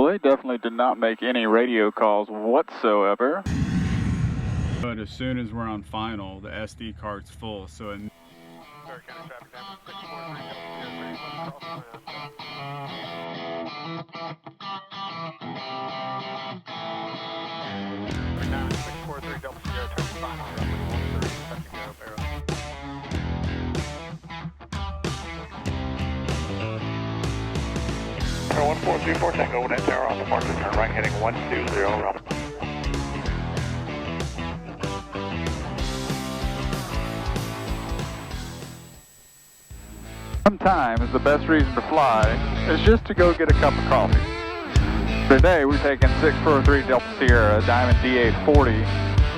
Well, they definitely did not make any radio calls whatsoever. But as soon as we're on final, the SD card's full, so it... Barrow County traffic down 643 Delta Sierra, turn final, roughly 130, touch and go, Barrow. 1434 Tango, with that tower on the marker, turn right heading 120, route. Sometimes the best reason to fly is just to go get a cup of coffee. Today we're taking 643 Delta Sierra Diamond DA40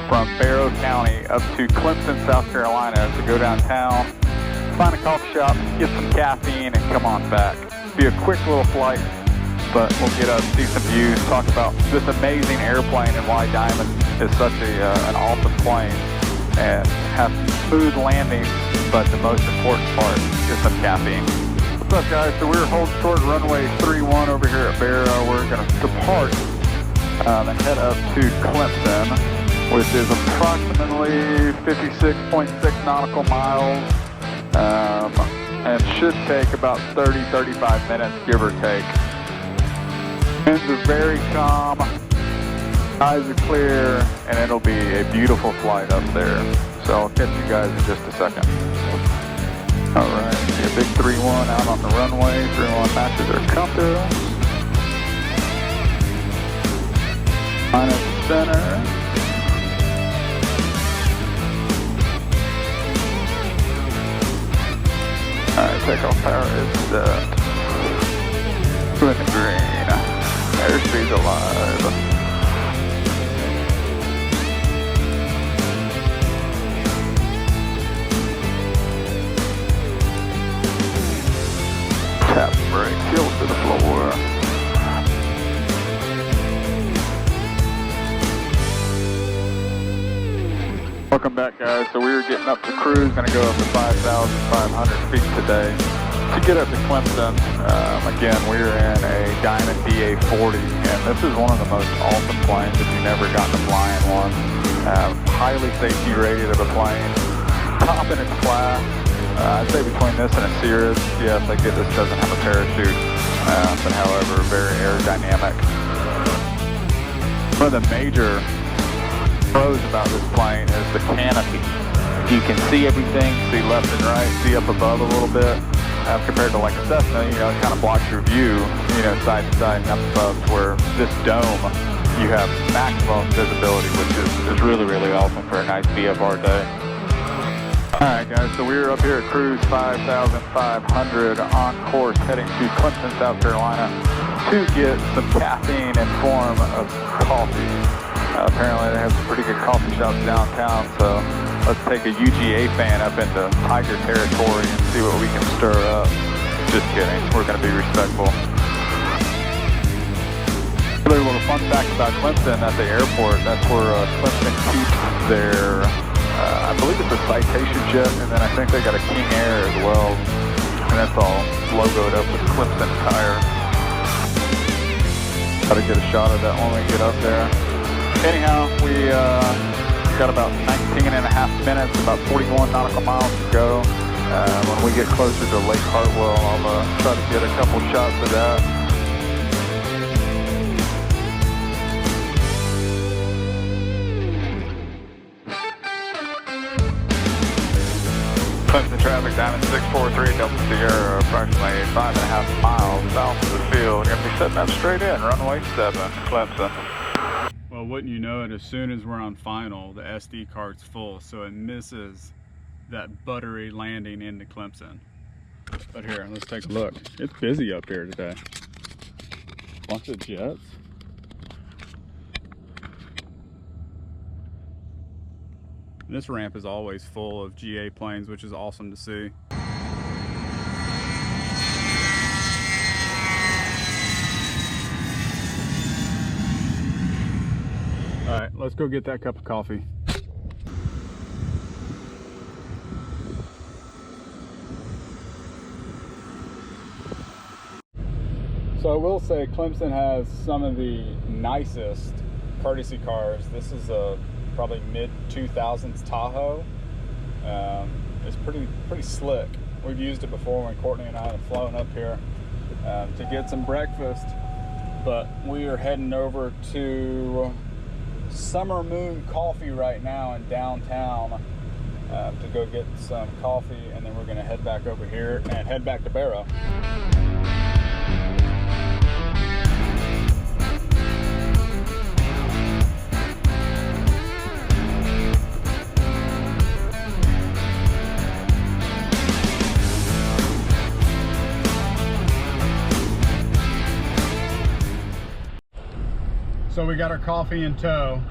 from Barrow County up to Clemson, South Carolina to go downtown, find a coffee shop, get some caffeine, and come on back. Be a quick little flight, but we'll get up, see some views, talk about this amazing airplane and why Diamond is such an awesome plane, and have smooth landings, but the most important part is some caffeine. What's up, guys? So we're holding short runway 31 over here at Barrow. We're going to depart and head up to Clemson, which is approximately 56.6 nautical miles, and should take about 30-35 minutes, give or take. Winds are very calm, eyes are clear, and it'll be a beautiful flight up there. So I'll catch you guys in just a second. Alright, see a big 3-1 out on the runway. 3-1 matches our compass. Line at the center. Alright, takeoff power is set. Blue and green. Airspeed's alive. Tap brake, heel to the floor. Welcome back, guys. So we were getting up to cruise, going to go up to 5,500 feet today. To get up to Clemson, again, we're in a Diamond DA40, and this is one of the most awesome planes if you've never gotten to fly in one. Highly safety rated of a plane, top in its class. I'd say between this and a Cirrus, yes, I get this doesn't have a parachute, but however, very aerodynamic. One of the major pros about this plane is the canopy. You can see everything, see left and right, see up above a little bit. Compared to like a Cessna, it kind of blocks your view, side to side and up above, to where this dome, you have maximum visibility, which is really, really awesome for a nice VFR day. Alright guys, so we're up here at cruise 5,500 on course heading to Clemson, South Carolina to get some caffeine in form of coffee. Apparently they have some pretty good coffee shops downtown, so let's take a UGA fan up into Tiger territory and see what we can stir up. Just kidding, we're going to be respectful. Another little fun fact about Clemson at the airport, that's where Clemson keeps their, I believe it's a Citation jet, and then I think they got a King Air as well. And that's all logoed up with Clemson tire. Got to get a shot of that when we get up there. Anyhow, we got about 19 and a half minutes, about 41 nautical miles to go. When we get closer to Lake Hartwell, I'll try to get a couple shots of that. Clemson traffic, Diamond 643 Delta Sierra, approximately 5.5 miles south of the field. You're going to be setting up straight in, runway 7, Clemson. Well, wouldn't you know it, as soon as we're on final, the SD card's full, so it misses that buttery landing into Clemson. But here, let's take a look. It's busy up here today. Bunch of jets. This ramp is always full of GA planes, which is awesome to see. All right, let's go get that cup of coffee. So I will say Clemson has some of the nicest courtesy cars. This is a probably mid-2000s Tahoe. It's pretty slick. We've used it before when Courtney and I have flown up here to get some breakfast. But we are heading over to Summer Moon Coffee right now in downtown to go get some coffee, and then we're going to head back over here and head back to Barrow. So we got our coffee in tow.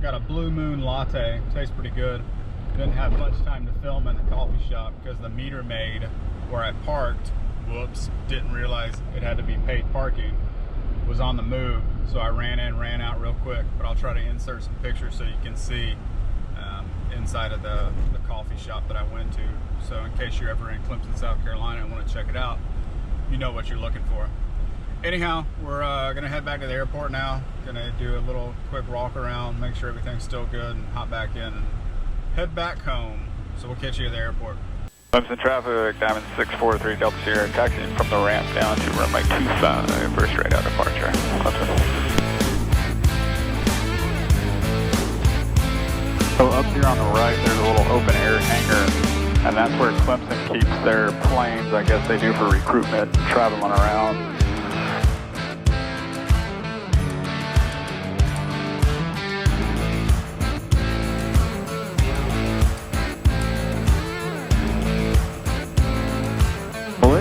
Got a Blue Moon latte. Tastes pretty good. Didn't have much time to film in the coffee shop because the meter maid where I parked, whoops, didn't realize it had to be paid parking, was on the move. So I ran in, ran out real quick, but I'll try to insert some pictures so you can see inside of the coffee shop that I went to. So in case you're ever in Clemson, South Carolina and want to check it out, you know what you're looking for. Anyhow, we're gonna head back to the airport now. Gonna do a little quick walk around, make sure everything's still good, and hop back in and head back home. So we'll catch you at the airport. Clemson traffic, Diamond 643 Delta Sierra, taxiing from the ramp down to runway 25 for a straight out departure. Clemson. So up here on the right, there's a little open air hangar, and that's where Clemson keeps their planes. I guess they do for recruitment, traveling around.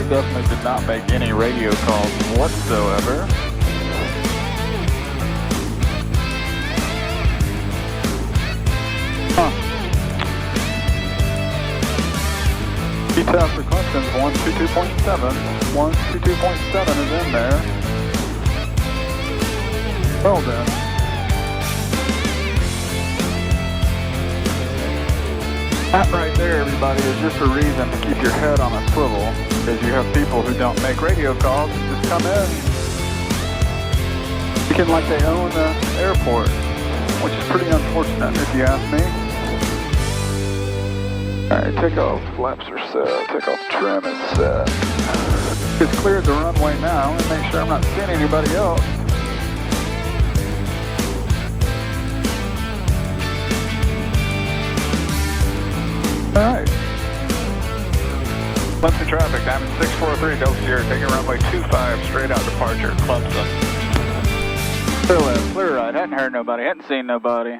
Definitely did not make any radio calls whatsoever. T-tab for Clemson's 122.7. 122.7 is in there. Well then. That right there, everybody, is just a reason to keep your head on a swivel, because you have people who don't make radio calls and just come in thinking like they own the airport, which is pretty unfortunate if you ask me. Alright, takeoff flaps are set, takeoff trim is set. It's cleared the runway now, and make sure I'm not seeing anybody else. Alright. Clemson traffic, Diamond 643 Delta Sierra, taking runway 25, straight out departure, Clemson. Clear left, clear right, hadn't heard nobody, hadn't seen nobody.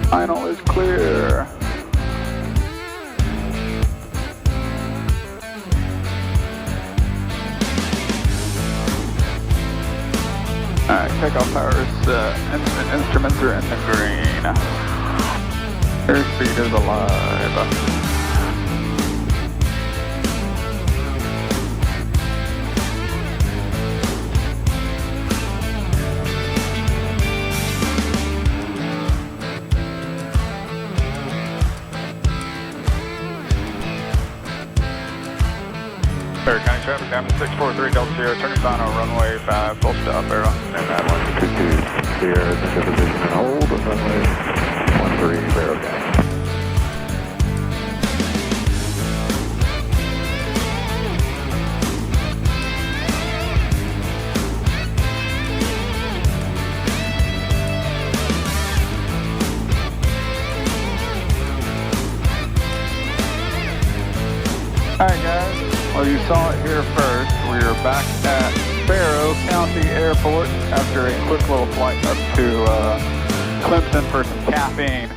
Final is clear. Alright, takeoff power is set. Instruments are in the green. Airspeed is alive. Barrow County traffic, Diamond 643 Delta Sierra, turning final, runway 5, full stop, Barrow. Nomad 122 Sierra is into position and hold, runway 13, Barrow County. Alright guys. Well, you saw it here first. We are back at Barrow County Airport after a quick little flight up to Clemson for some caffeine.